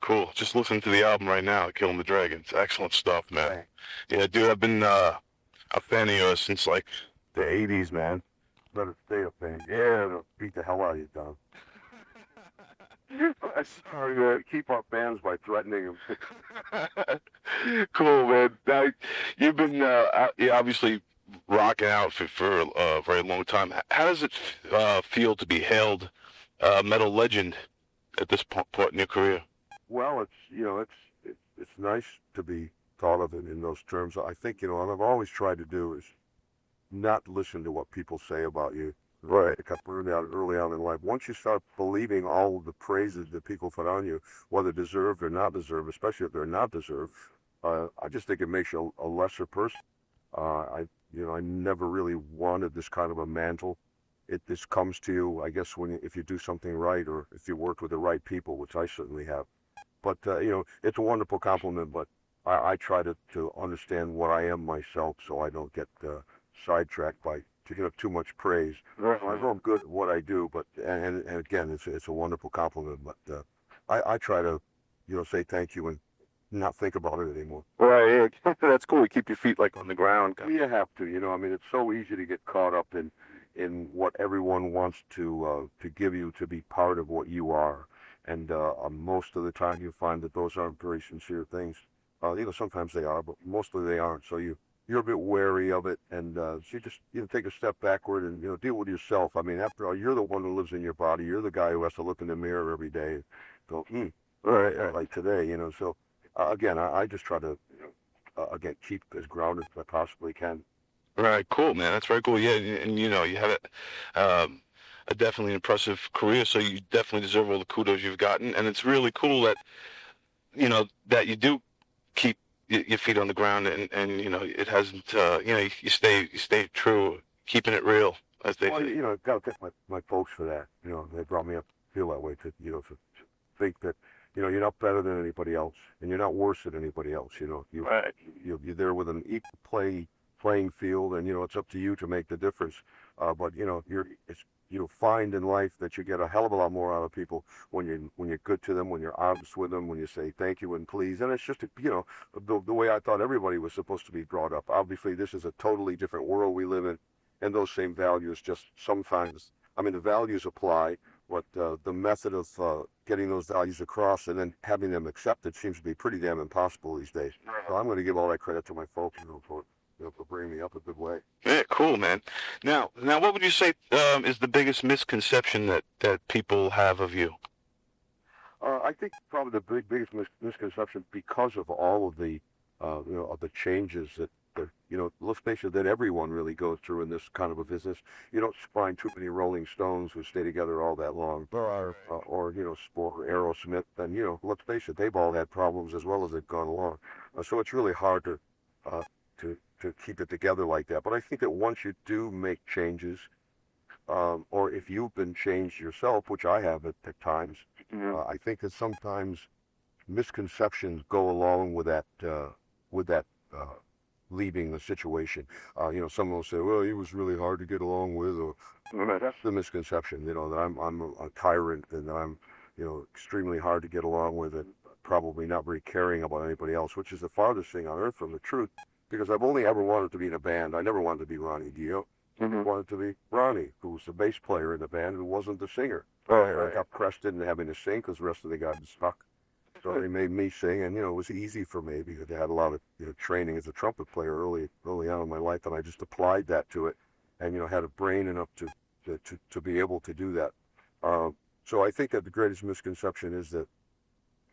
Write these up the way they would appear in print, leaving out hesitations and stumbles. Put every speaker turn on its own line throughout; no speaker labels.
cool. Just listening to the album right now, Killing the Dragons. Excellent stuff, man.
Right.
Yeah, dude, I've been a fan of yours since like the '80s, man.
Let it stay up, man. Yeah, it'll beat the hell out of you, Don. Sorry, man. Keep our fans by threatening them.
Cool, man. Now, you've been obviously rocking out for a very long time. How does it feel to be hailed metal legend at this point in your career?
Well, it's nice to be thought of in those terms. I think, what I've always tried to do is not listen to what people say about you.
Right.
I got burned out early on in life. Once you start believing all of the praises that people put on you, whether deserved or not deserved, especially if they're not deserved, I just think it makes you a lesser person. I never really wanted this kind of a mantle. This comes to you, I guess, if you do something right or if you work with the right people, which I certainly have. But it's a wonderful compliment. But I try to understand what I am myself, so I don't get sidetracked by too much praise.
Right.
I know I'm good at what I do, but and again, it's a wonderful compliment. But I try to say thank you and not think about it anymore.
Right, yeah. That's cool. You keep your feet like on the ground.
You have to, I mean, it's so easy to get caught up in what everyone wants to give you to be part of what you are, and most of the time you find that those aren't very sincere things. Sometimes they are, but mostly they aren't. So you're a bit wary of it, and so you just take a step backward and deal with yourself. I mean, after all, you're the one who lives in your body. You're the guy who has to look in the mirror every day and go,
Right.
like today, So again, I just try to again keep as grounded as I possibly can.
Right, cool, man. That's very cool. Yeah, and you have a definitely impressive career, so you definitely deserve all the kudos you've gotten. And it's really cool that that you do keep your feet on the ground, and it hasn't. You stay true, keeping it real, as they say.
Got to thank my folks for that. They brought me up to feel that way to think that you're not better than anybody else, and you're not worse than anybody else.
Right.
You're there with an equal playing field, and it's up to you to make the difference. But you'll find in life that you get a hell of a lot more out of people when you're good to them, when you're honest with them, when you say thank you and please. And it's just the way I thought everybody was supposed to be brought up. Obviously, this is a totally different world we live in, and those same values just sometimes. I mean, the values apply, but the method of getting those values across and then having them accepted seems to be pretty damn impossible these days. So I'm going to give all that credit to my folks for bringing me up a good way.
Yeah, cool, man. Now, what would you say is the biggest misconception that people have of you?
I think probably the biggest misconception, because of all of the of the changes that let's face it, that everyone really goes through in this kind of a business. You don't find too many Rolling Stones who stay together all that long. There are, or Sport or Aerosmith, and let's face it, they've all had problems as well as they've gone along. So it's really hard to keep it together like that. But I think that once you do make changes, or if you've been changed yourself, which I have at times, I think that sometimes misconceptions go along with that leaving the situation. Someone will say, well, he was really hard to get along with, or that's the misconception, that I'm a tyrant and I'm, extremely hard to get along with and probably not very caring about anybody else, which is the farthest thing on earth from the truth, because I've only ever wanted to be in a band. I never wanted to be Ronnie Dio. I wanted to be Ronnie, who was the bass player in the band, who wasn't the singer. I got pressed into having to sing because the rest of the guys stuck. So they made me sing, and it was easy for me because I had a lot of training as a trumpet player early on in my life, and I just applied that to it, and had a brain enough to be able to do that. So I think that the greatest misconception is that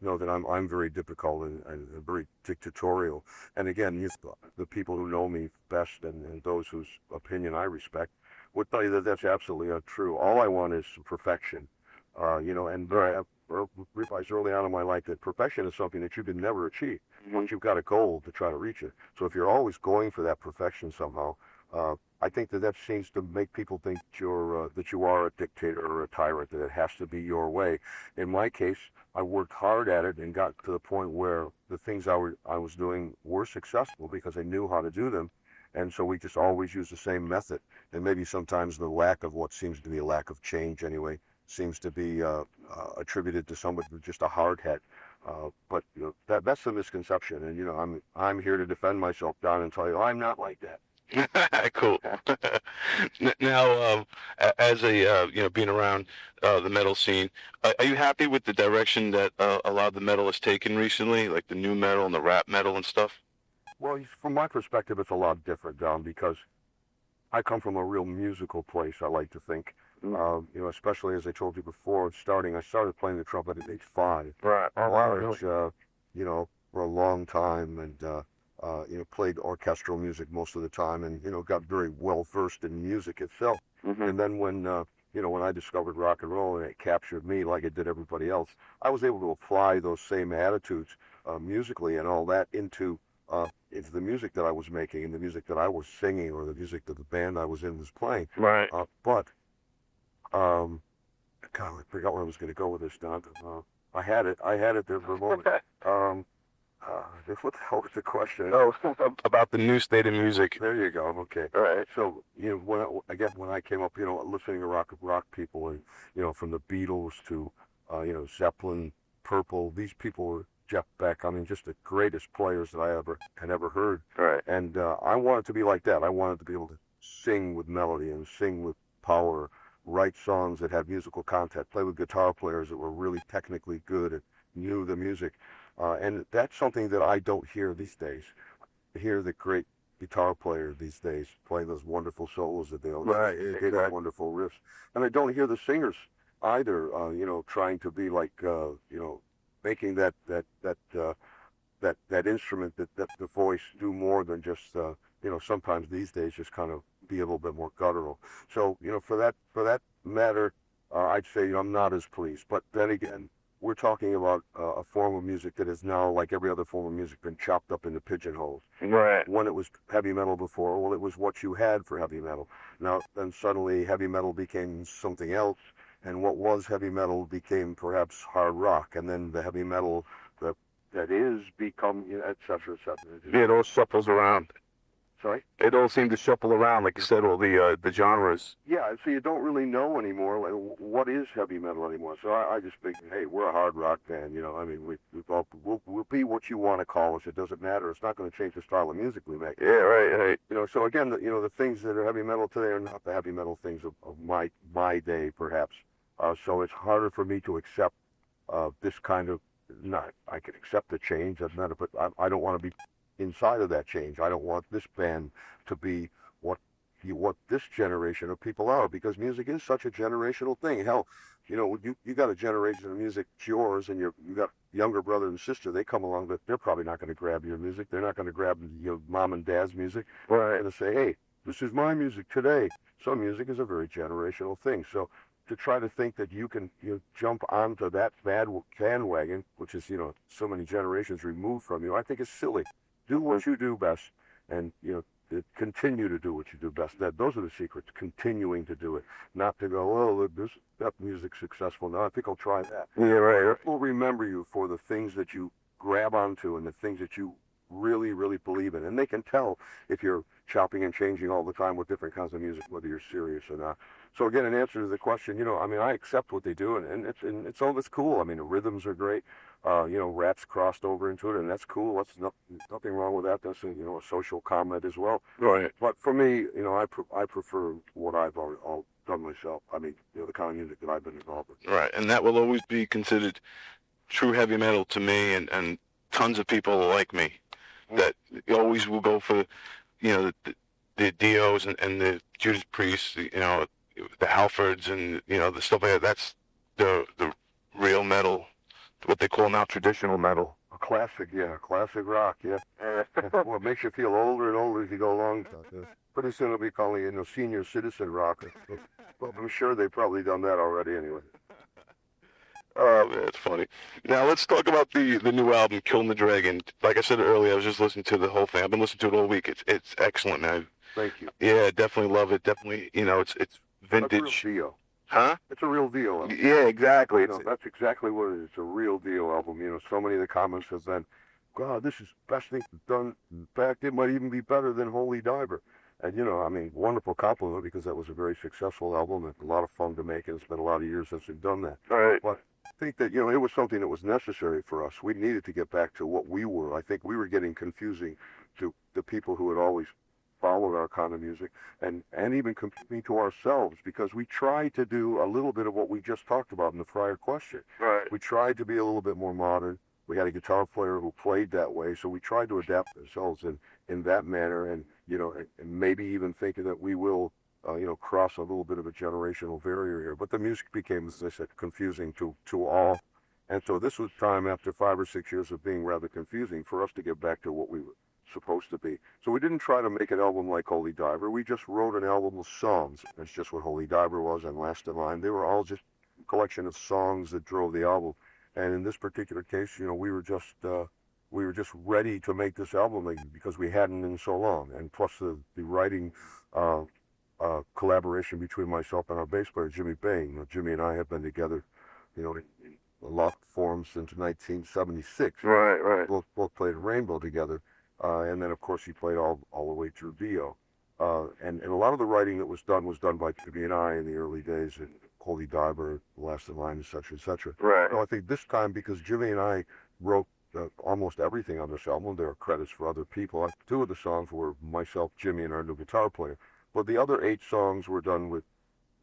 that I'm very difficult and very dictatorial. And again, the people who know me best and those whose opinion I respect would tell you that that's absolutely untrue. All I want is perfection. And I realized early on in my life that perfection is something that you can never achieve once you've got a goal to try to reach it. So if you're always going for that perfection somehow, I think that seems to make people think that you are a dictator or a tyrant, that it has to be your way. In my case, I worked hard at it and got to the point where the things I was doing were successful because I knew how to do them. And so we just always use the same method. And maybe sometimes the lack of what seems to be a lack of change anyway seems to be attributed to somebody with just a hard head. But that's the misconception, and I'm here to defend myself, Don, and tell you I'm not like that.
Cool. Now, as a being around the metal scene, are you happy with the direction that a lot of the metal has taken recently, like the new metal and the rap metal and stuff?
Well, from my perspective, it's a lot different, Don, because I come from a real musical place, I like to think. Especially as I told you before, I started playing the trumpet at age 5.
Right. Oh, wow, really?
For a long time, and played orchestral music most of the time, and got very well versed in music itself. And then when I discovered rock and roll and it captured me like it did everybody else, I was able to apply those same attitudes musically and all that into the music that I was making and the music that I was singing or the music that the band I was in was playing.
Right.
But God, I forgot where I was going to go with this, Don. I had it there for a moment. What the hell was the question?
Oh, about the new state of music.
There you go. Okay.
All right.
So when I came up, listening to rock people, and from the Beatles to Zeppelin, Purple, these people were Jeff Beck. I mean, just the greatest players that I had ever heard.
Right.
And I wanted to be like that. I wanted to be able to sing with melody and sing with power, write songs that had musical content, play with guitar players that were really technically good and knew the music. And that's something that I don't hear these days. I hear the great guitar players these days play those wonderful solos that they have wonderful riffs. And I don't hear the singers either, trying to be like, making that instrument, that the voice do more than just, sometimes these days just kind of be a little bit more guttural. So, for that matter, I'd say I'm not as pleased. But then again, we're talking about a form of music that is now, like every other form of music, been chopped up into pigeonholes.
Right.
When it was heavy metal before, well, it was what you had for heavy metal. Now, then suddenly heavy metal became something else, and what was heavy metal became perhaps hard rock, and then the heavy metal that is become, et cetera, et cetera.
Yeah, it all shuffles around.
Sorry?
It all seemed to shuffle around, like you said, all the genres.
Yeah, so you don't really know anymore what is heavy metal anymore. So I just think, hey, we're a hard rock band, I mean, we'll be what you want to call us. It doesn't matter. It's not going to change the style of music we make.
Yeah, right.
So again, the things that are heavy metal today are not the heavy metal things of my day, perhaps. So it's harder for me to accept this kind of, I can accept the change, doesn't matter, but I don't want to be inside of that change. I don't want this band to be what this generation of people are, because music is such a generational thing. Hell, you got a generation of music, it's yours, and you got younger brother and sister. They come along, but they're probably not going to grab your music. They're not going to grab your mom and dad's music.
Right.
They're going to say, hey, this is my music today. So music is a very generational thing. So to try to think that you can jump onto that bandwagon, which is so many generations removed from you, I think is silly. Do what you do best, and continue to do what you do best. Those are the secrets. Continuing to do it, not to go, oh, that music's successful now, I think I'll try that.
Yeah, right.
People remember you for the things that you grab onto and the things that you really, really believe in, and they can tell if you're chopping and changing all the time with different kinds of music, whether you're serious or not. So again, in answer to the question, I mean, I accept what they do, and it's cool. I mean, the rhythms are great. Rap's crossed over into it, and that's cool. That's nothing wrong with that. That's a social comment as well.
Right.
But for me, I prefer what I've all done myself. I mean, the kind of music that I've been involved with.
Right, and that will always be considered true heavy metal to me, and tons of people like me that always will go for, the Dios and the Judas Priests, the Halfords and the stuff like that. That's the real metal, what they call now traditional metal.
Classic rock, yeah. Well, it makes you feel older and older as you go along. Pretty soon they'll be calling it senior citizen rock. Well, I'm sure they've probably done that already anyway.
Oh, man, it's funny. Now, let's talk about the new album, Killing the Dragon. Like I said earlier, I was just listening to the whole thing. I've been listening to it all week. It's excellent, man.
Thank you.
Yeah, definitely love it. Definitely, it's vintage.
It's a real deal.
Huh?
It's a real deal.
Yeah, exactly.
That's exactly what it is. It's a real deal album. So many of the comments have been, God, this is the best thing done. In fact, it might even be better than Holy Diver. And, I mean, wonderful compliment, because that was a very successful album and a lot of fun to make, and it's been a lot of years since we've done that.
All right.
But think that, it was something that was necessary for us. We needed to get back to what we were. I think we were getting confusing to the people who had always followed our kind of music, and even confusing to ourselves, because we tried to do a little bit of what we just talked about in the prior question.
Right.
We tried to be a little bit more modern. We had a guitar player who played that way, so we tried to adapt ourselves in that manner, and and maybe even thinking that we will cross a little bit of a generational barrier here. But the music became, as I said, confusing to all. And so this was time, after 5 or 6 years of being rather confusing, for us to get back to what we were supposed to be. So we didn't try to make an album like Holy Diver. We just wrote an album of songs. That's just what Holy Diver was, and Last in Line. They were all just a collection of songs that drove the album. And in this particular case, we were just ready to make this album because we hadn't in so long. And plus the writing collaboration between myself and our bass player, Jimmy Bain. Jimmy and I have been together, in a lot of forms since 1976.
Right.
Both played Rainbow together. And then, of course, he played all the way through Dio. And a lot of the writing that was done by Jimmy and I in the early days, in Holy Diver, Last in Line, etc., etc.
Right.
So I think this time, because Jimmy and I wrote almost everything on this album, there are credits for other people. 2 of the songs were myself, Jimmy, and our new guitar player. But the other 8 songs were done with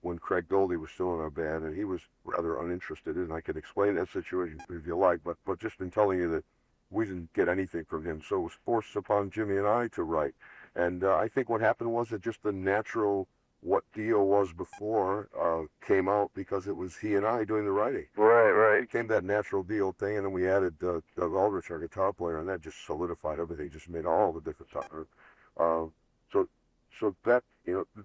when Craig Goldie was still in our band, and he was rather uninterested. And I can explain that situation if you like, but just in telling you that we didn't get anything from him, so it was forced upon Jimmy and I to write. And I think what happened was that just the natural, what Dio was before, came out because it was he and I doing the writing.
Right.
It became that natural Dio thing, and then we added Doug Aldrich, our guitar player, and that just solidified everything, just made all the difference on earth. So that,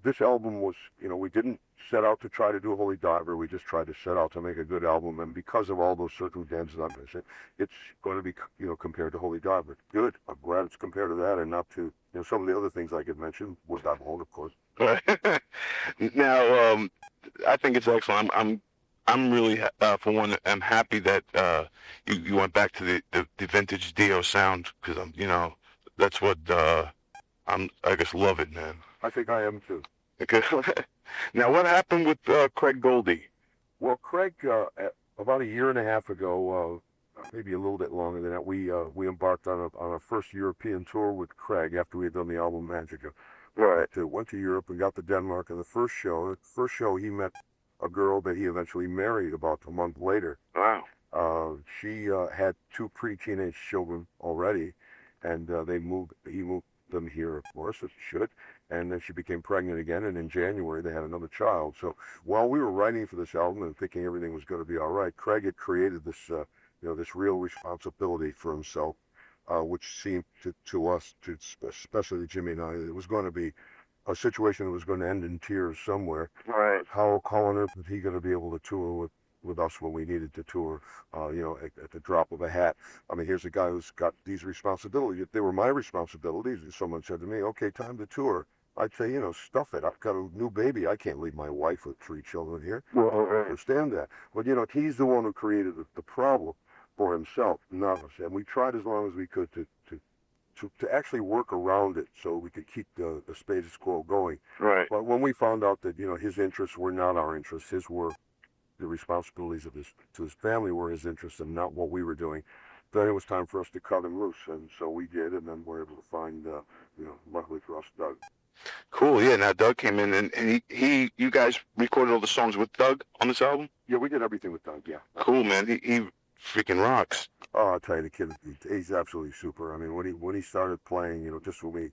this album was, we didn't set out to try to do Holy Diver. We just tried to set out to make a good album. And because of all those circumstances I mentioned, it's going to be, compared to Holy Diver. Good. I'm glad it's compared to that and not to, some of the other things I could mention, with that alone, of course.
Right. Now, I think it's excellent. I'm really, for one, I'm happy that you went back to the vintage Dio sound, because that's what I guess love it, man.
I think I am too.
Okay. Now, what happened with Craig Goldie?
Well, Craig, about a year and a half ago, maybe a little bit longer than that, we embarked on a first European tour with Craig after we had done the album Magica.
Right.
Went to Europe and got to Denmark. And the first show, he met a girl that he eventually married about a month later.
Wow.
She had 2 pre-teenage children already, and he moved them here, of course, as she should. And then she became pregnant again, and in January they had another child. So while we were writing for this album and thinking everything was going to be all right, Craig had created this, this real responsibility for himself, which seemed to us, especially Jimmy and I, it was going to be a situation that was going to end in tears somewhere.
Right.
How on earth was he going to be able to tour with us when we needed to tour, at the drop of a hat? I mean, here's a guy who's got these responsibilities. If they were my responsibilities, if someone said to me, okay, time to tour, I'd say, stuff it. I've got a new baby. I can't leave my wife with 3 children here.
Well,
I understand that. But, he's the one who created the problem for himself, not us. And we tried as long as we could to actually work around it so we could keep the status quo going.
Right.
But when we found out that, his interests were not our interests, his were the responsibilities to his family were his interests and not what we were doing, then it was time for us to cut him loose. And so we did, and then we were able to find, luckily for us, Doug.
Cool. Yeah. Now Doug came in, and you guys recorded all the songs with Doug on this album?
Yeah, we did everything with Doug. Yeah.
Cool, man. He freaking rocks.
Oh, I'll tell you, the kid, he's absolutely super. I mean, when he started playing, just when we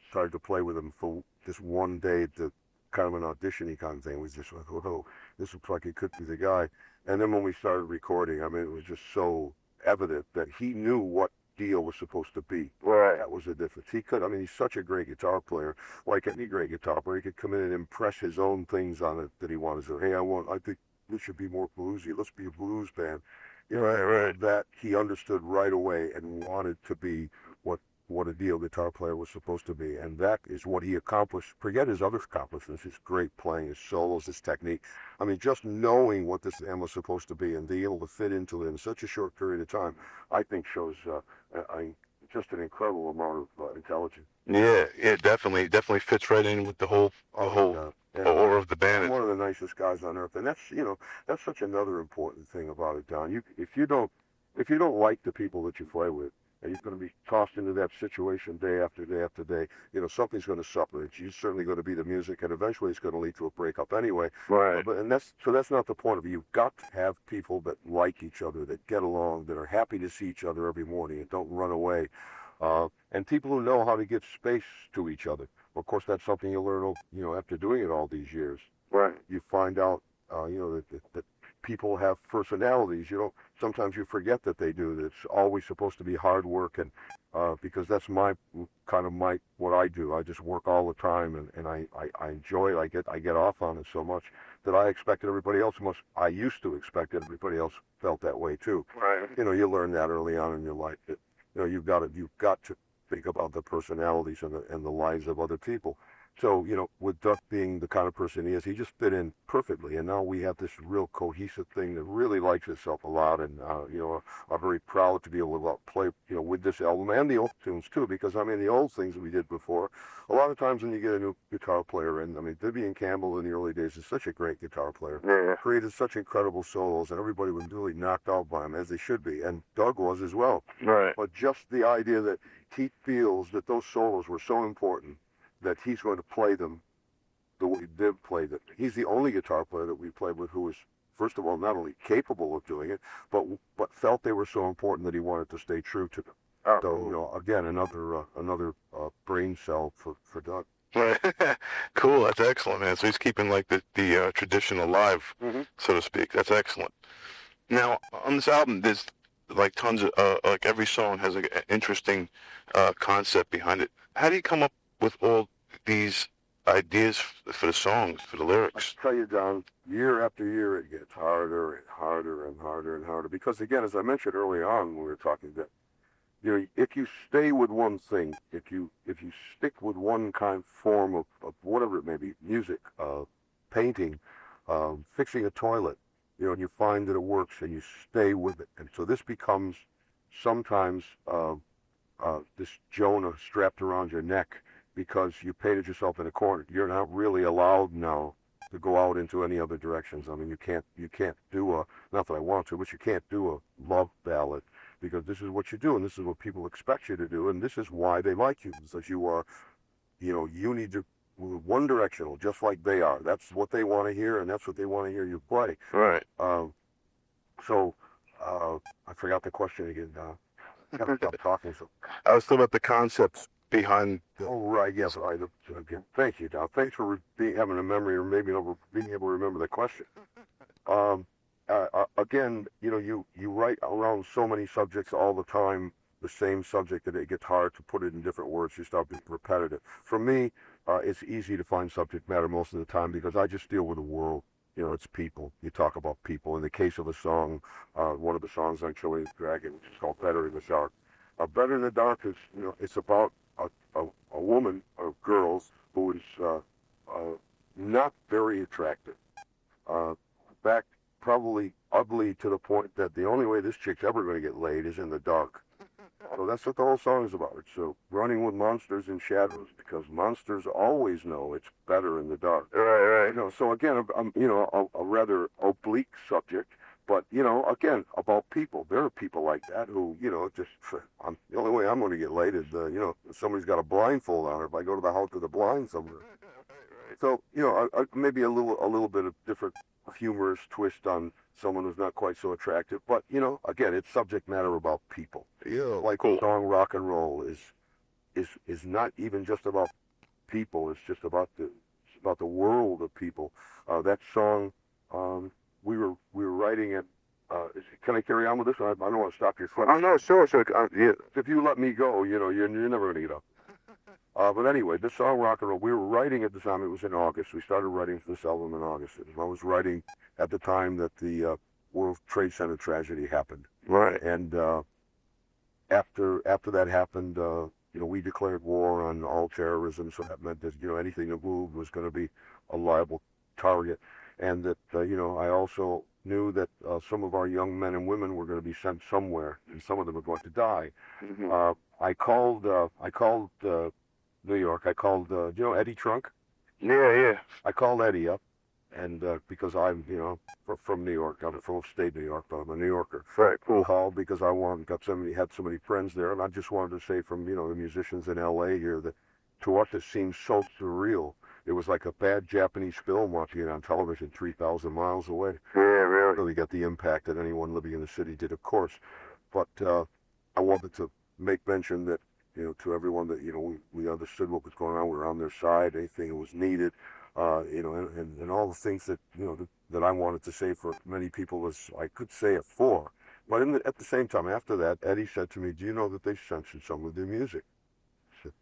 started to play with him for just one day, the kind of an audition-y kind of thing, we just like, oh, this looks like he could be the guy. And then when we started recording, I mean, it was just so evident that he knew what Dio was supposed to be.
Right.
That was the difference. He's such a great guitar player. Like any great guitar player, he could come in and impress his own things on it that he wanted to. Hey, I think we should be more bluesy. Let's be a blues band.
Right.
That he understood right away and wanted to be what a Dio guitar player was supposed to be, and that is what he accomplished. Forget his other accomplishments, his great playing, his solos, his technique. I mean, just knowing what this band was supposed to be and being able to fit into it in such a short period of time, I think shows just an incredible amount of intelligence.
Yeah, definitely fits right in with the whole aura of the band.
One of the nicest guys on earth. And that's such another important thing about it, Don. If you don't like the people that you play with, and you're going to be tossed into that situation day after day after day, something's going to suffer. It's certainly going to be the music, and eventually it's going to lead to a breakup anyway.
Right.
That's not the point of it. You've got to have people that like each other, that get along, that are happy to see each other every morning, and don't run away. And people who know how to give space to each other. Of course, that's something you learn, after doing it all these years.
Right.
You find out, that people have personalities. Sometimes you forget that they do. It's always supposed to be hard work, and because that's what I do. I just work all the time, and I enjoy it. I get off on it so much that I expected everybody else I used to expect that everybody else felt that way too.
Right.
You learn that early on in your life. You've got to think about the personalities and the lives of other people. So, with Duck being the kind of person he is, he just fit in perfectly. And now we have this real cohesive thing that really likes itself a lot. And, I'm very proud to be able to play, with this album and the old tunes too, because, the old things that we did before, a lot of times when you get a new guitar player in, Vivian Campbell in the early days is such a great guitar player.
Yeah.
Created such incredible solos, and everybody was really knocked out by him, as they should be. And Doug was as well.
Right.
But just the idea that he feels that those solos were so important that he's going to play them the way they've played it. He's the only guitar player that we played with who was, first of all, not only capable of doing it, but felt they were so important that he wanted to stay true to them.
Oh,
So,
cool.
again, another brain cell for Doug.
Right. Cool. That's excellent, man. So he's keeping like the tradition alive, so to speak. That's excellent. Now, on this album, there's like tons of like every song has like an interesting concept behind it. How do you come up with all these ideas for the songs, for the lyrics?
I tell you, Don, year after year it gets harder and harder and harder and harder. Because again, as I mentioned early on when we were talking, that if you stay with one thing, if you stick with one kind form of whatever it may be, music, painting, fixing a toilet, and you find that it works and you stay with it, and so this becomes sometimes this Jonah strapped around your neck, because you painted yourself in a corner. You're not really allowed now to go out into any other directions. You can't do not that I want to, but you can't do a love ballad, because this is what you do, and this is what people expect you to do, and this is why they like you, because you are, you need to one directional, just like they are. That's what they want to hear, and that's what they want to hear you play.
Right.
So I forgot the question again. I gotta stop talking. So
I was talking about the concepts behind the...
Oh, right, yes. Again, thank you, Don. Thanks for having a memory, or maybe being able to remember the question. Again, you write around so many subjects all the time, the same subject, that it gets hard to put it in different words. You start being repetitive. For me, it's easy to find subject matter most of the time, because I just deal with the world. It's people. You talk about people. In the case of a song, one of the songs on Chile Dragon, which is called Better in the Dark. Better in the Dark is, it's about a woman, or girls, who is not very attractive. In fact, probably ugly to the point that the only way this chick's ever going to get laid is in the dark. So that's what the whole song is about. So running with monsters in shadows, because monsters always know it's better in the dark.
Right.
So again, a rather oblique subject, but again, about people. There are people like that who, just the only way I'm going to get laid is, somebody's got a blindfold on, or if I go to the house with a blind somewhere. So maybe a little bit of different humorous twist on someone who's not quite so attractive, but again, it's subject matter about people. Like
cool.
The song Rock and Roll is not even just about people. It's just about the world of people. That song, we were writing it. Can I carry on with this? I don't want to stop your question.
Oh no, sure. Yeah.
If you let me go, you're never gonna get up. But anyway, this song Rock and Roll, we were writing at the time. It was in August. We started writing for this album in August. I was writing at the time that the World Trade Center tragedy happened.
Right.
And after that happened, we declared war on all terrorism. So that meant that anything that moved was going to be a liable target, and that I also knew that some of our young men and women were going to be sent somewhere, and some of them were going to die.
Mm-hmm.
I called New York. I called Eddie Trunk.
Yeah.
I called Eddie up, And because I'm, from New York, I'm from upstate New York, but I'm a New Yorker.
Right. Cool.
Called because I had so many friends there, and I just wanted to say from, the musicians in L.A. here that to us it seems so surreal. It was like a bad Japanese film watching it on television 3,000 miles away.
Yeah, really.
Really got the impact that anyone living in the city did, of course. But I wanted to make mention that, to everyone that, we understood what was going on. We were on their side, anything that was needed, and all the things that, that I wanted to say for many people was I could say it for. But at the same time, after that, Eddie said to me, "Do you know that they censored some of their music?" I said,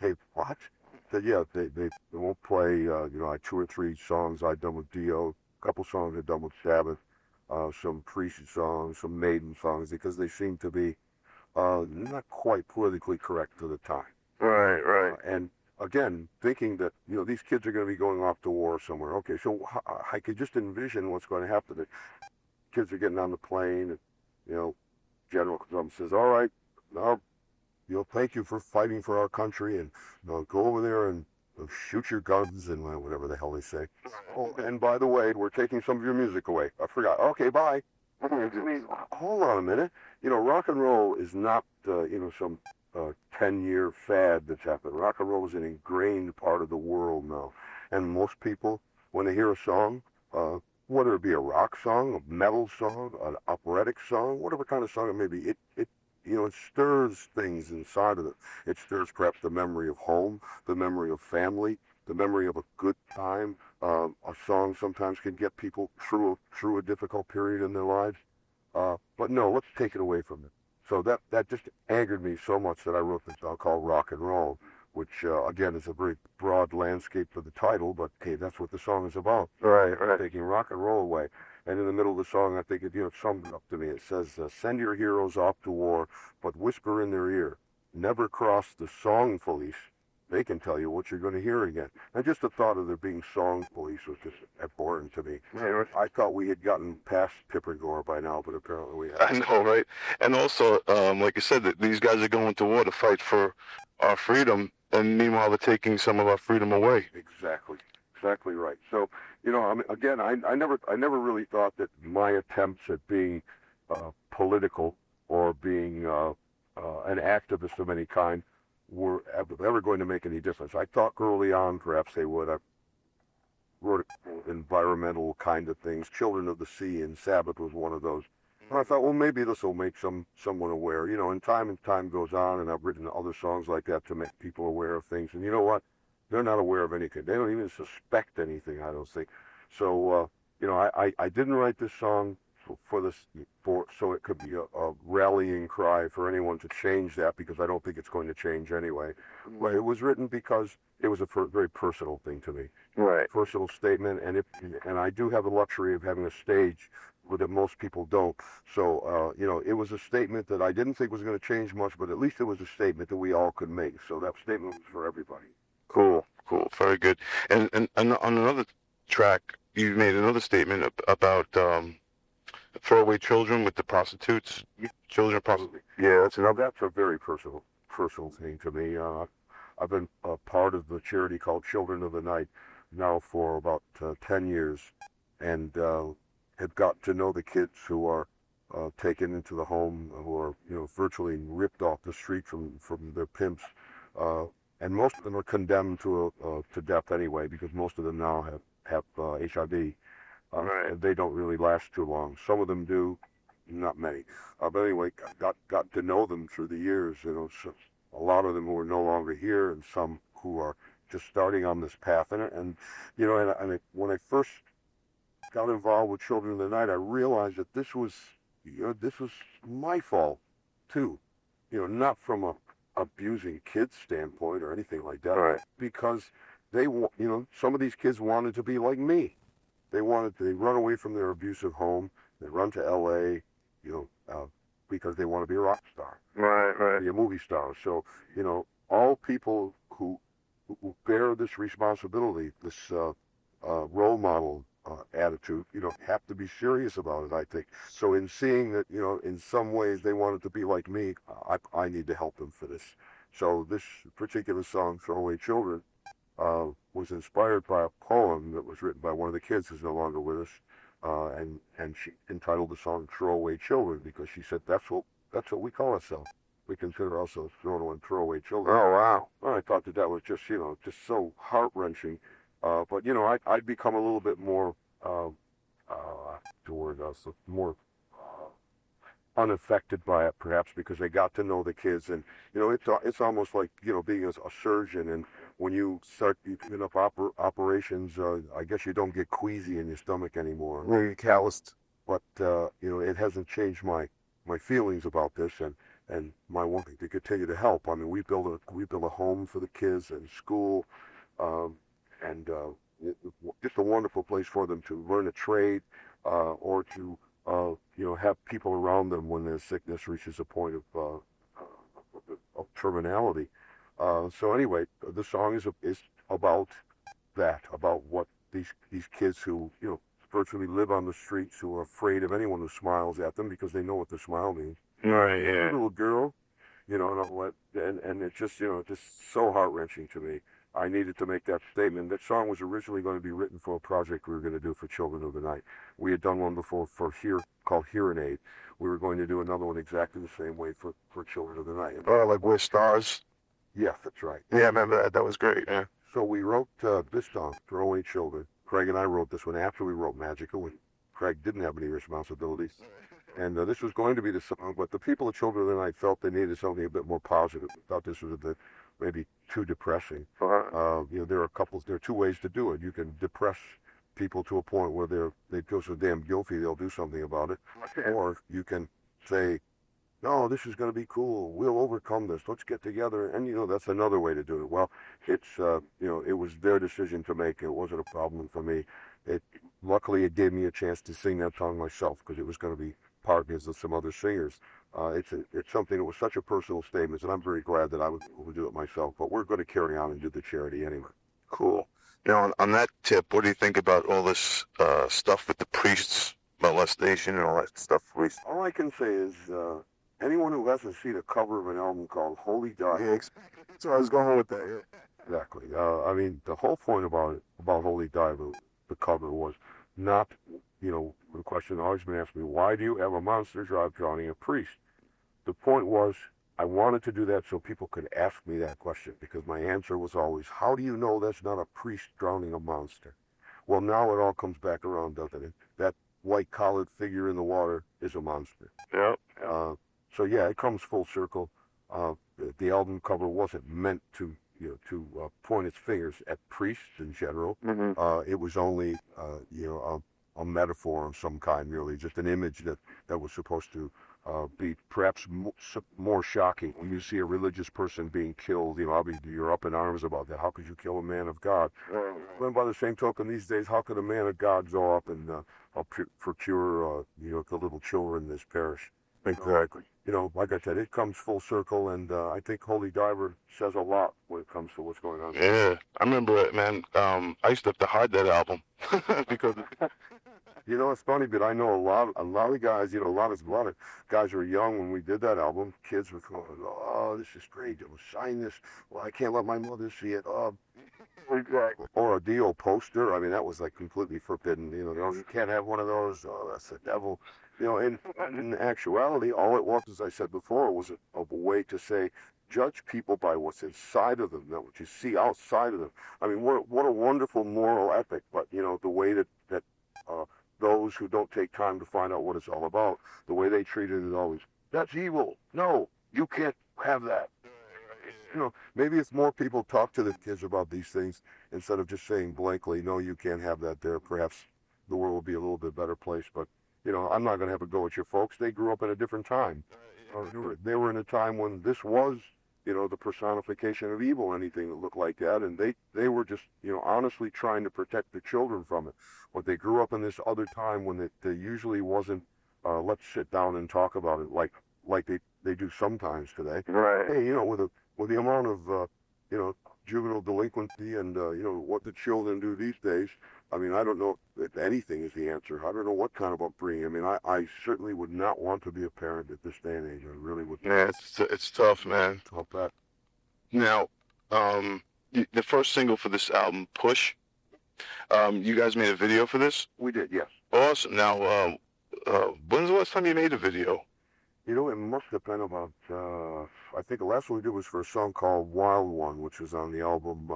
"Hey, what?" I said, "Yeah, they won't play, like 2 or 3 songs I'd done with Dio, a couple songs I'd done with Sabbath, some Priest songs, some Maiden songs, because they seem to be not quite politically correct for the time."
Right, right.
And again, thinking that, these kids are going to be going off to war somewhere. Okay, so I could just envision what's going to happen. The kids are getting on the plane, and, General comes says, "All right, now, thank you for fighting for our country, and go over there and shoot your guns," and whatever the hell they say. "Oh, and by the way, we're taking some of your music away. I forgot. Okay, bye." I mean, hold on a minute. Rock and roll is not, some 10-year fad that's happened. Rock and roll is an ingrained part of the world now. And most people, when they hear a song, whether it be a rock song, a metal song, an operatic song, whatever kind of song it may be, it stirs things inside of it. It stirs perhaps the memory of home, the memory of family, the memory of a good time. A song sometimes can get people through a difficult period in their lives. But no, let's take it away from it. So that just angered me so much that I wrote this song called Rock and Roll, which again is a very broad landscape for the title, but hey, that's what the song is about.
Right, right.
Taking rock and roll away. And in the middle of the song, I think it sums it up to me. It says, "Send your heroes off to war, but whisper in their ear, never cross the song police. They can tell you what you're going to hear again." And just the thought of there being song police was just abhorrent to me.
Yeah,
I thought we had gotten past Pipper but apparently we haven't.
I know, right? And also, like you said, that these guys are going to war to fight for our freedom, and meanwhile they're taking some of our freedom away.
Exactly right. So, I mean, again, I never really thought that my attempts at being political or being an activist of any kind were ever going to make any difference. I thought early on perhaps they would. I wrote environmental kind of things. Children of the Sea and Sabbath was one of those. And I thought, well, maybe this will make someone aware. And time goes on, and I've written other songs like that to make people aware of things. And you know what? They're not aware of anything. They don't even suspect anything, I don't think. So, I didn't write this song so it could be a rallying cry for anyone to change that, because I don't think it's going to change anyway. But it was written because it was a very personal thing to me.
Right.
Personal statement, and I do have the luxury of having a stage that most people don't. So, it was a statement that I didn't think was going to change much, but at least it was a statement that we all could make. So that statement was for everybody.
Cool, very good. And on another track, you made another statement about throwaway children with the prostitutes. Children prostitutes.
Yeah, that's a very personal thing to me. I've been a part of the charity called Children of the Night now for about 10 years, and have got to know the kids who are taken into the home, who are virtually ripped off the street from their pimps. And most of them are condemned to death anyway, because most of them now have HIV.
Right.
And they don't really last too long. Some of them do, not many. But anyway, got to know them through the years. So a lot of them who are no longer here, and some who are just starting on this path. And when I first got involved with Children of the Night, I realized that this was my fault too. Not from a abusing kids standpoint or anything like that,
right?
Because some of these kids wanted to be like me. They run away from their abusive home. They run to L.A., because they want to be a rock star,
right,
be a movie star. So all people who bear this responsibility, this role model attitude, have to be serious about it, I think. So in seeing that, in some ways they wanted to be like me, I need to help them for this. So this particular song, Throwaway Children, was inspired by a poem that was written by one of the kids who's no longer with us, and she entitled the song "Throwaway Children" because she said that's what we call ourselves. We consider ourselves throwaway children. Oh wow! Well, I thought that was just just so heart wrenching. But I'd become a little bit more toward us, more unaffected by it, perhaps because I got to know the kids, and it's almost like being a surgeon, and when you start picking up operations, I guess you don't get queasy in your stomach anymore. You're calloused. But it hasn't changed my feelings about this, and my wanting to continue to help. I mean, we built a home for the kids and school, and just a wonderful place for them to learn a trade, or to have people around them when their sickness reaches a point of terminality. So anyway, the song is about that, about what these kids who virtually live on the streets, who are afraid of anyone who smiles at them because they know what the smile means.
Right, yeah.
Little girl, and it's just just so heart wrenching to me. I needed to make that statement. That song was originally going to be written for a project we were going to do for Children of the Night. We had done one before called Hearing Aid. We were going to do another one exactly the same way for Children of the Night.
Oh, like We're Stars?
Yes, that's right.
Yeah, I remember that. That was great, yeah.
So we wrote this song, Throwaway Children. Craig and I wrote this one after we wrote Magical, when Craig didn't have any responsibilities. And this was going to be the song, but the people of Children of the Night felt they needed something a bit more positive. Thought this was a bit maybe too depressing. There are two ways to do it. You can depress people to a point where they feel so damn guilty they'll do something about it, or you can say, no, this is going to be cool. We'll overcome this. Let's get together. And that's another way to do it. Well, it's it was their decision to make. It wasn't a problem for me. Luckily it gave me a chance to sing that song myself because it was going to be partners with some other singers. It's something that was such a personal statement, and I'm very glad that I was able to do it myself. But we're going to carry on and do the charity anyway.
Cool. On that tip, what do you think about all this stuff with the priests, molestation, and all that stuff?
All I can say is anyone who hasn't seen a cover of an album called Holy Diver.
Yeah, that's where I was going with that. Yeah.
Exactly. I mean, the whole point about Holy Diver, the cover, was not, the question always been asked me, why do you have a monster drowning a priest? The point was, I wanted to do that so people could ask me that question, because my answer was always, how do you know that's not a priest drowning a monster? Well, now it all comes back around, doesn't it? That white-collared figure in the water is a monster.
Yep.
So yeah, it comes full circle. The album cover wasn't meant to point its fingers at priests in general.
Mm-hmm.
It was only a metaphor of some kind, really, just an image that was supposed to be perhaps more shocking when you see a religious person being killed. Obviously you're up in arms about that. How could you kill a man of God? And by the same token, these days, how could a man of God go up and procure the little children in this parish?
Exactly.
Like I said, it comes full circle, and I think Holy Diver says a lot when it comes to what's going on.
Yeah, I remember it, man. I used to have to hide that album because.
It's funny, but I know a lot of guys. A lot of guys were young when we did that album. Kids were going, "Oh, this is great! Sign this." Well, I can't let my mother see it.
Exactly.
Or a Dio poster. I mean, that was like completely forbidden. You can't have one of those. Oh, that's the devil. In actuality, all it was, as I said before, was a way to say, judge people by what's inside of them, not what you see outside of them. I mean, what a wonderful moral ethic, but the way that those who don't take time to find out what it's all about, the way they treat it is always, that's evil. No, you can't have that. Maybe if more people talk to the kids about these things instead of just saying blankly, no, you can't have that there, perhaps the world will be a little bit better place. But, I'm not going to have a go at your folks. They grew up in a different time. They were in a time when this was, the personification of evil, anything that looked like that. And they were just, honestly trying to protect the children from it. But they grew up in this other time when there usually wasn't, let's sit down and talk about it like they do sometimes today.
Right.
Hey, with the amount of, juvenile delinquency and, what the children do these days, I mean, I don't know if anything is the answer. I don't know what kind of upbringing. I mean, I certainly would not want to be a parent at this day and age. I really would.
Yeah, it's tough, man.
Tough that.
Now, the first single for this album, Push. You guys made a video for this?
We did, yes.
Awesome. Now, when's the last time you made a video?
You know, it must have been about, I think the last one we did was for a song called Wild One, which was on the album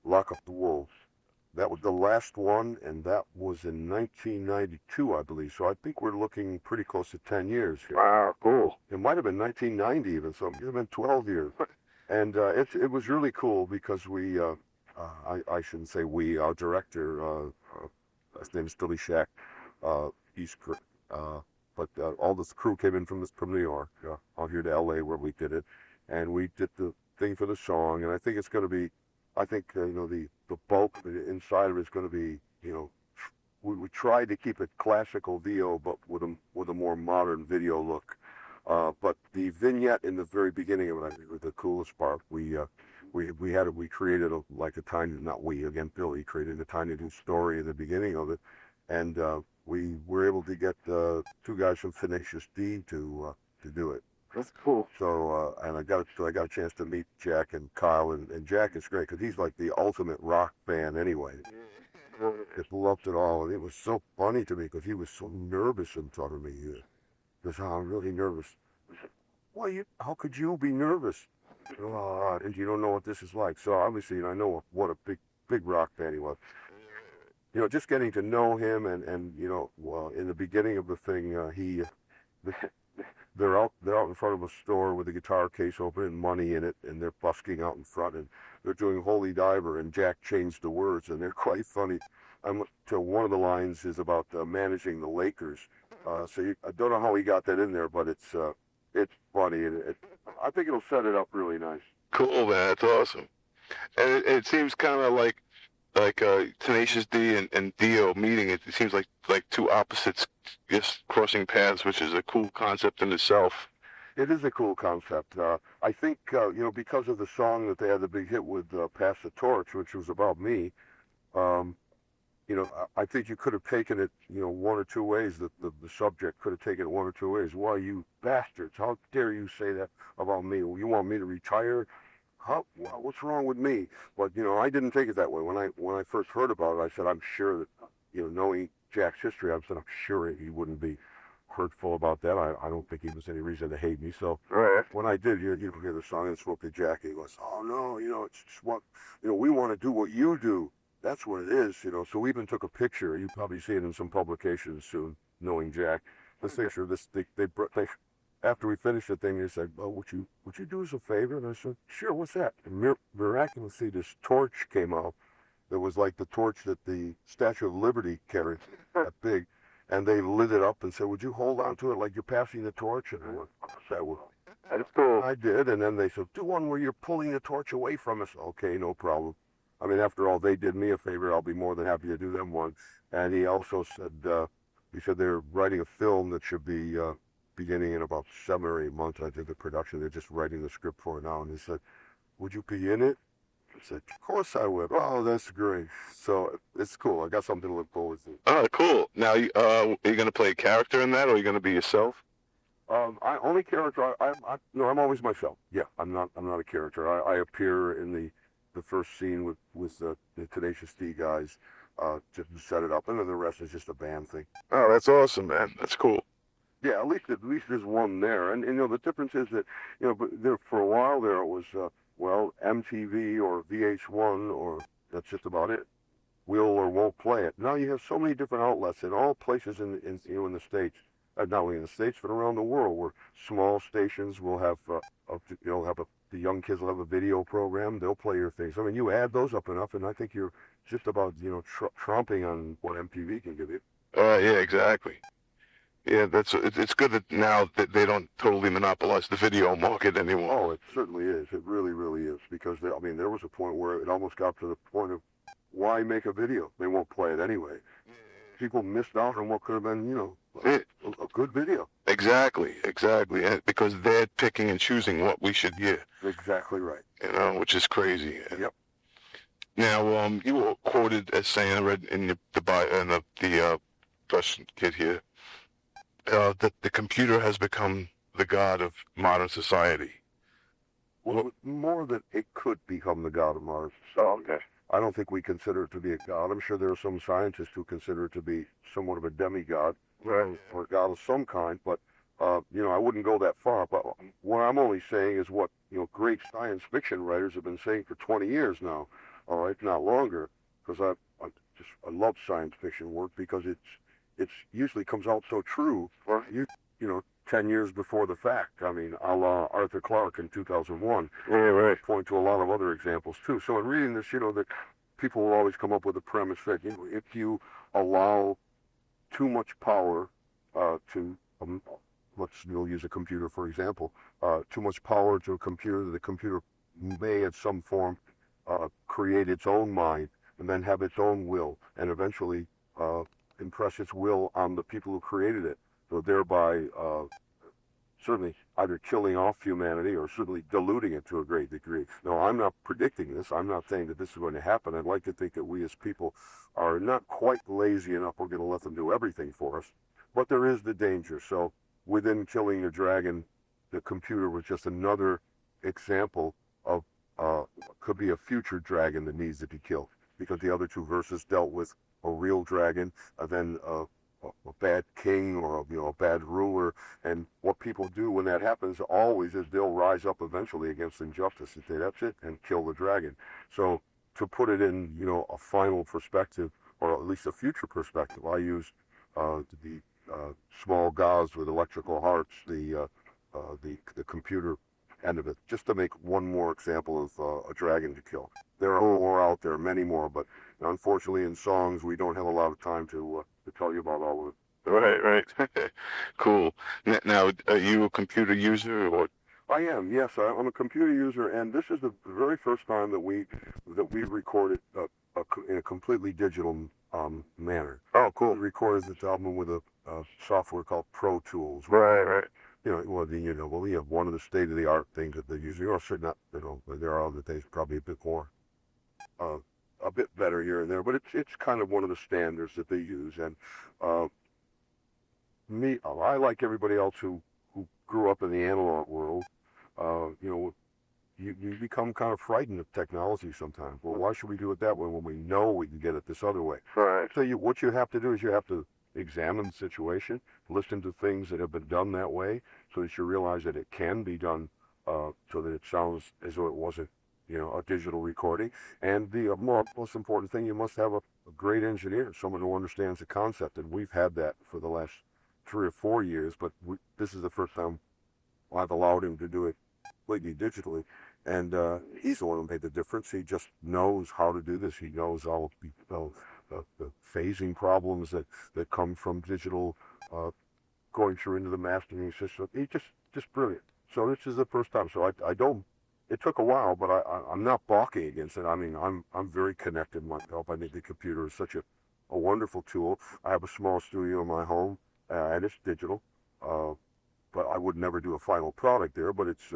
Lock Up the Wolves. That was the last one, and that was in 1992, I believe. So I think we're looking pretty close to 10 years here.
Wow, cool.
It might have been 1990 even, so it might have been 12 years. And it was really cool because we, I shouldn't say we, our director, his name is Billy Shack, but all this crew came in from New York, out here to LA where we did it, and we did the thing for the song, and I think it's going to be, you know, the bulk inside of it is going to be, you know, we tried to keep it classical Dio, but with a more modern video look. But the vignette in the very beginning of it, I think, was the coolest part. We created Billy created a tiny little story in the beginning of it, and we were able to get 2 guys from Tenacious D to do it.
That's cool.
So and I got a chance to meet Jack and Kyle, and Jack is great because he's like the ultimate rock fan anyway. Just loved it all, and it was so funny to me because he was so nervous in front of me. He goes, "Oh, I'm really nervous." I said, "Well, how could you be nervous? And you don't know what this is like." So obviously, I know what a big rock fan he was. You know, just getting to know him, and you know, well, in the beginning of the thing, they're out in front of a store with a guitar case open and money in it, and they're busking out in front, and they're doing Holy Diver, and Jack changed the words, and they're quite funny. So one of the lines is about managing the Lakers. I don't know how he got that in there, but it's funny, and I think it'll set it up really nice.
Cool, man. That's awesome. And it seems kind of like Tenacious D and Dio meeting. It seems like 2 opposites just crossing paths, which is a cool concept in itself.
It is a cool concept. I think, you know, because of the song that they had the big hit with, Pass the Torch, which was about me, you know, I think you could have taken it, you know, 1 or 2 ways. The subject could have taken it 1 or 2 ways. Why, you bastards, how dare you say that about me? You want me to retire? What's wrong with me? But, you know, I didn't take it that way. When I first heard about it, I said, I'm sure that, you know, knowing Jack's history, I said, I'm sure he wouldn't be hurtful about that. I don't think he was any reason to hate me. So
right.
When I did, you hear the song and spoke to Jack, he goes, "Oh no, you know, it's just what, you know, we want to do what you do. That's what it is, you know." So we even took a picture. You probably see it in some publications soon. Knowing Jack, this picture of this, they after we finished the thing, they said, "Oh, would you do us a favor?" And I said, "Sure, what's that?" And miraculously, this torch came out. That was like the torch that the Statue of Liberty carried, that big. And they lit it up and said, "Would you hold on to it like you're passing the torch?" And I went,
"That's cool."
I did, and then they said, "Do one where you're pulling the torch away from us." Okay, no problem. I mean, after all, they did me a favor. I'll be more than happy to do them one. And he also said, he said they're writing a film that should be beginning in about 7 or 8 months. I did the production. They're just writing the script for it now. And he said, "Would you be in it?" I said, "Of course I would." "Oh, that's great." So it's cool. I got something to look forward to.
Oh, cool. Now, are you going to play a character in that, or are you going to be yourself?
Only character. No, I'm always myself. Yeah, I'm not a character. I appear in the first scene with the Tenacious D guys, just to set it up, and then the rest is just a band thing.
Oh, that's awesome, man. That's cool.
Yeah, at least there's one there, and you know the difference is that, you know, but there for a while there it was MTV or VH1, or that's just about it. Will or won't play it. Now you have so many different outlets in all places in the States, not only in the States but around the world, where small stations will have the young kids will have a video program. They'll play your things. I mean, you add those up enough, and I think you're just about, you know, tromping on what MTV can give you.
Yeah, exactly. Yeah, it's good that now that they don't totally monopolize the video market anymore.
Oh, it certainly is. It really, really is. Because there was a point where it almost got to the point of, why make a video? They won't play it anyway. People missed out on what could have been, you know, a good video.
Exactly. And because they're picking and choosing what we should hear.
Exactly right.
You know, which is crazy.
Yep.
Now, you were quoted as saying, I read in the press kit here, that the computer has become the god of modern society.
Well, more that it could become the god of Mars.
Oh, okay.
I don't think we consider it to be a god. I'm sure there are some scientists who consider it to be somewhat of a demigod,
Right.
or a god of some kind, but I wouldn't go that far. But what I'm only saying is what great science fiction writers have been saying for 20 years now, all right, not longer, because I love science fiction work because it's usually comes out so true.
Right.
You know, 10 years before the fact. I mean, a la Arthur Clarke in 2001.
Yeah, right.
Point to a lot of other examples too. So in reading this, that people will always come up with a premise that if you allow too much power to we'll use a computer for example, too much power to a computer, the computer may at some form create its own mind and then have its own will and eventually impress its will on the people who created it. So thereby certainly either killing off humanity or certainly diluting it to a great degree. Now, I'm not predicting this. I'm not saying that this is going to happen. I'd like to think that we as people are not quite lazy enough we're going to let them do everything for us. But there is the danger. So within killing the dragon, the computer was just another example of could be a future dragon that needs to be killed, because the other two verses dealt with a real dragon, then a bad king or a bad ruler, and what people do when that happens always is they'll rise up eventually against injustice and say that's it and kill the dragon. So to put it in a final perspective, or at least a future perspective, I use the small GOVS with electrical hearts, the computer end of it, just to make one more example of a dragon to kill. There are more out there, many more, but unfortunately in songs we don't have a lot of time to tell you about all of it.
Right. Cool. Now, are you a computer user or?
I am, yes. I'm a computer user, and this is the very first time that we recorded in a completely digital manner.
Oh, cool.
We recorded this album with a software called Pro Tools.
Right.
We have one of the state-of-the-art things that they're using, or certainly not, but there are other things probably a bit more, a bit better here and there, but it's kind of one of the standards that they use. And I like everybody else who grew up in the analog world. You become kind of frightened of technology sometimes. Well, why should we do it that way when we know we can get it this other way?
Right.
So what you have to do is you have to examine the situation, listen to things that have been done that way, so that you realize that it can be done, so that it sounds as though it wasn't, a digital recording. And the most important thing, you must have a great engineer, someone who understands the concept. And we've had that for the last 3 or 4 years, but this is the first time I've allowed him to do it completely digitally. And he's the one who made the difference. He just knows how to do this. He knows all the phasing problems that come from digital going through into the mastering system. He's just brilliant. So this is the first time. So I don't. It took a while, but I'm not balking against it. I mean, I'm very connected myself. I think the computer is such a wonderful tool. I have a small studio in my home, and it's digital. But I would never do a final product there. But it's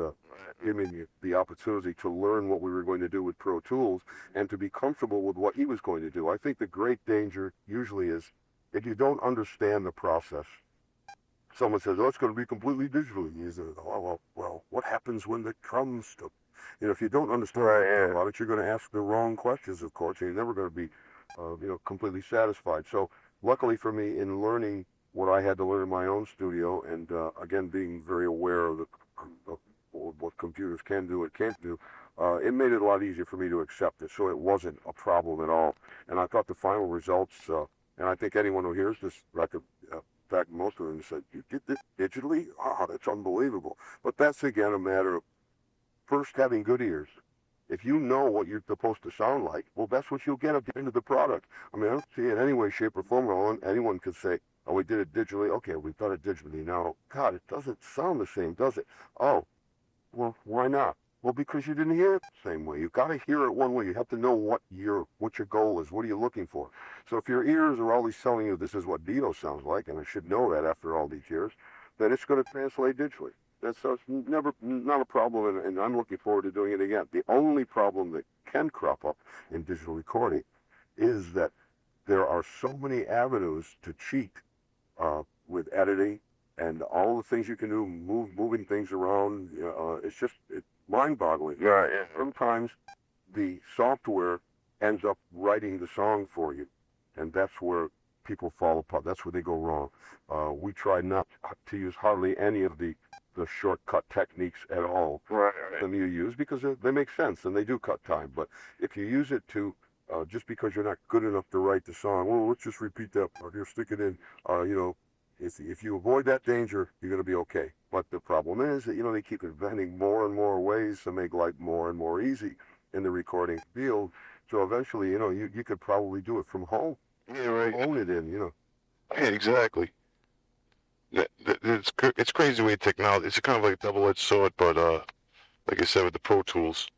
giving me the opportunity to learn what we were going to do with Pro Tools and to be comfortable with what he was going to do. I think the great danger usually is if you don't understand the process. Someone says, "Oh, it's going to be completely digital." You say, "Oh, well, what happens when it comes to?" If you don't understand about it, you're going to ask the wrong questions, of course, and you're never going to be, completely satisfied. So, luckily for me, in learning what I had to learn in my own studio, and again, being very aware of what computers can do and can't do, it made it a lot easier for me to accept it. So it wasn't a problem at all. And I thought the final results, and I think anyone who hears this record, in fact, most of them said, "You did this digitally? Ah, that's unbelievable." But that's, again, a matter of first having good ears. If you know what you're supposed to sound like, well, that's what you'll get at the end of the product. I mean, I don't see it in any way, shape, or form. Anyone could say, "Oh, we did it digitally. Okay, we've done it digitally now. God, it doesn't sound the same, does it?" Oh, well, why not? Well, because you didn't hear it the same way. You've got to hear it one way. You have to know what your goal is. What are you looking for? So if your ears are always telling you this is what Dio sounds like, and I should know that after all these years, then it's going to translate digitally. That's not a problem, and I'm looking forward to doing it again. The only problem that can crop up in digital recording is that there are so many avenues to cheat with editing and all the things you can do, moving things around. mind-boggling.
Right. Yeah.
Sometimes the software ends up writing the song for you, and that's where people fall apart. That's where they go wrong. We try not to use hardly any of the shortcut techniques at all.
Right. Right.
Them you use because they make sense and they do cut time. But if you use it to just because you're not good enough to write the song, well, let's just repeat that part here, stick it in. If you avoid that danger, you're going to be okay. But the problem is that they keep inventing more and more ways to make life more and more easy in the recording field. So eventually, you could probably do it from home.
Yeah. Right.
Own it in.
Yeah. Exactly. It's crazy with technology. It's kind of like a double-edged sword, but like I said with the Pro Tools.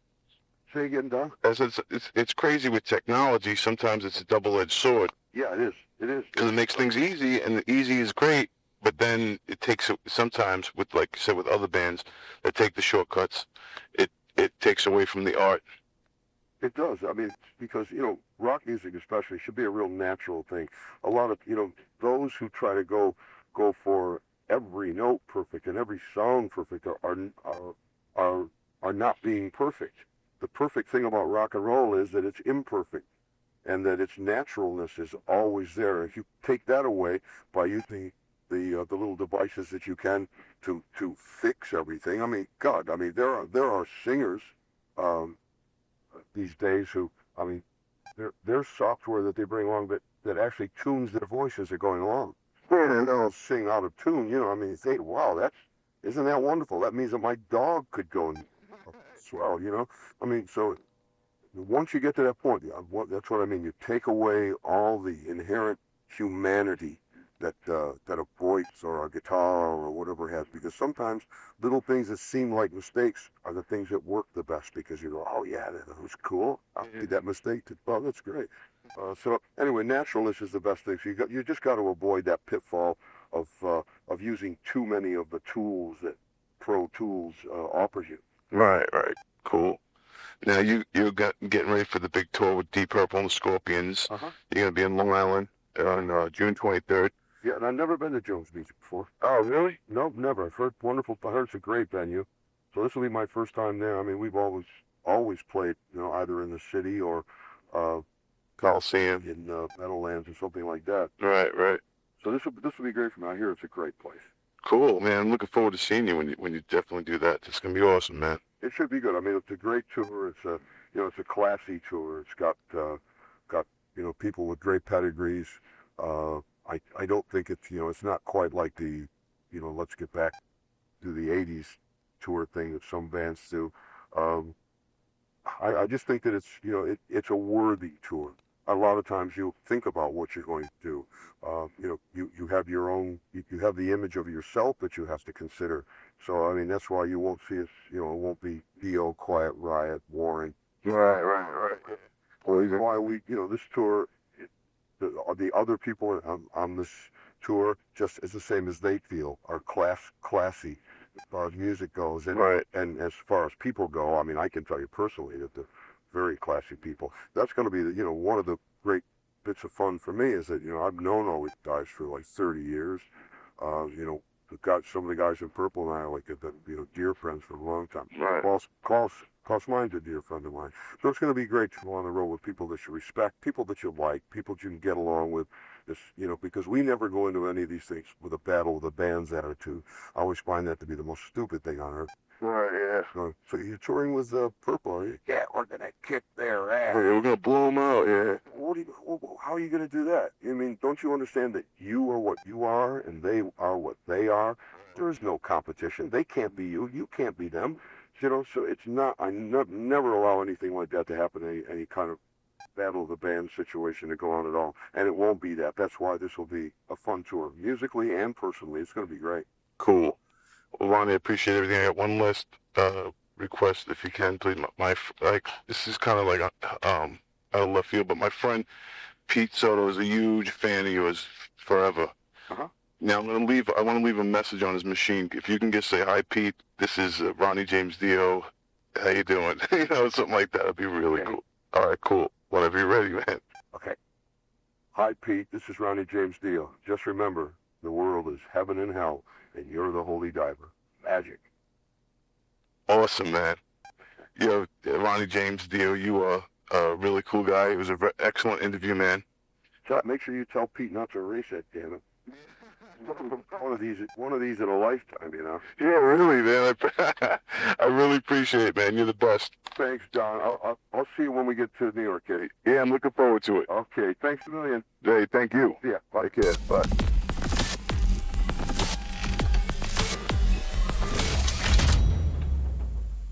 Say again, Don?
As it's crazy with technology. Sometimes it's a double-edged sword.
Yeah, it is. It is.
Because it makes things easy, and the easy is great, but then it takes sometimes with, like you said, with other bands that take the shortcuts, it takes away from the art.
It does. I mean, because rock music especially should be a real natural thing. A lot of those who try to go for every note perfect and every sound perfect are not being perfect. The perfect thing about rock and roll is that it's imperfect, and that its naturalness is always there. If you take that away by using the little devices that you can to fix everything, I mean, God, I mean, there are singers these days who, I mean, there's software that they bring along that actually tunes their voice as they're going along. And they'll sing out of tune, I mean, say, wow, isn't that wonderful? That means that my dog could go and swell, I mean, so once you get to that point, that's what I mean. You take away all the inherent humanity that a voice or a guitar or whatever has, because sometimes little things that seem like mistakes are the things that work the best, because you go, oh yeah, that was cool. I made that mistake. Oh, that's great. So anyway, naturalness is the best thing. So you just got to avoid that pitfall of using too many of the tools that Pro Tools offers you.
Right. Right. Cool. Now you're getting ready for the big tour with Deep Purple and the Scorpions.
Uh-huh.
You're gonna be in Long Island on June 23rd.
Yeah, and I've never been to Jones Beach before.
Oh, really?
No, never. I've heard wonderful. I heard it's a great venue, so this will be my first time there. I mean, we've always played, either in the city or
Coliseum
in Meadowlands or something like that.
Right. Right.
So this will be great for me. I hear it's a great place.
Cool, man. I'm looking forward to seeing you when you definitely do that. It's gonna be awesome, man.
It should be good. I mean, it's a great tour. It's a classy tour. It's got people with great pedigrees. I don't think it's not quite like the let's get back to the '80s tour thing that some bands do. I just think that it's a worthy tour. A lot of times you think about what you're going to do. You have your own. You have the image of yourself that you have to consider. So I mean, that's why you won't see us. It won't be Dio, Quiet Riot, Warren.
Right.
Well, that's why this tour. The other people on this tour just is the same as they feel, are classy as far as music goes, and
Right.
and as far as people go. I mean, I can tell you personally that they're very classy people. That's going to be one of the great bits of fun for me is that I've known all these guys for like 30 years. Some of the guys in Purple and I are like dear friends for a long time.
Right.
Klaus Mine's a dear friend of mine. So it's going to be great to go on the road with people that you respect, people that you like, people that you can get along with. Because we never go into any of these things with a battle of the bands attitude. I always find that to be the most stupid thing on earth.
Right. Yeah.
So you're touring with Purple, are you? Yeah, we're going to kick their ass.
Hey, we're gonna blow them out. Yeah.
How are you going to do that? I mean, don't you understand that you are what you are and they are what they are? There is no competition. They can't be you. You can't be them. So it's not. I never allow anything like that to happen. Any kind of battle of the band situation to go on at all. And it won't be that. That's why this will be a fun tour, musically and personally. It's going to be great.
Cool. Well, Ronnie, I appreciate everything. I got one last request, if you can, please. This is kind of like out of left field, but my friend Pete Soto is a huge fan of yours forever.
Uh-huh.
Now I want to leave a message on his machine. If you can just say, "Hi, Pete. This is Ronnie James Dio. How you doing?" Something like that would be really cool. All right, cool. Whenever you're ready, man.
Okay. Hi, Pete. This is Ronnie James Dio. Just remember, the world is heaven and hell, and you're the holy diver. Magic.
Awesome, man. Ronnie James Dio, you are a really cool guy. It was an excellent interview, man.
Make sure you tell Pete not to race it, damn it. One of these in a lifetime, you know.
Yeah, really, man. I really appreciate it, man. You're the best.
Thanks, Don. I'll see you when we get to New York, Eddie.
Yeah, I'm looking forward to it.
Okay, thanks a million.
Hey, thank you.
Yeah, bye.
Take care. Bye.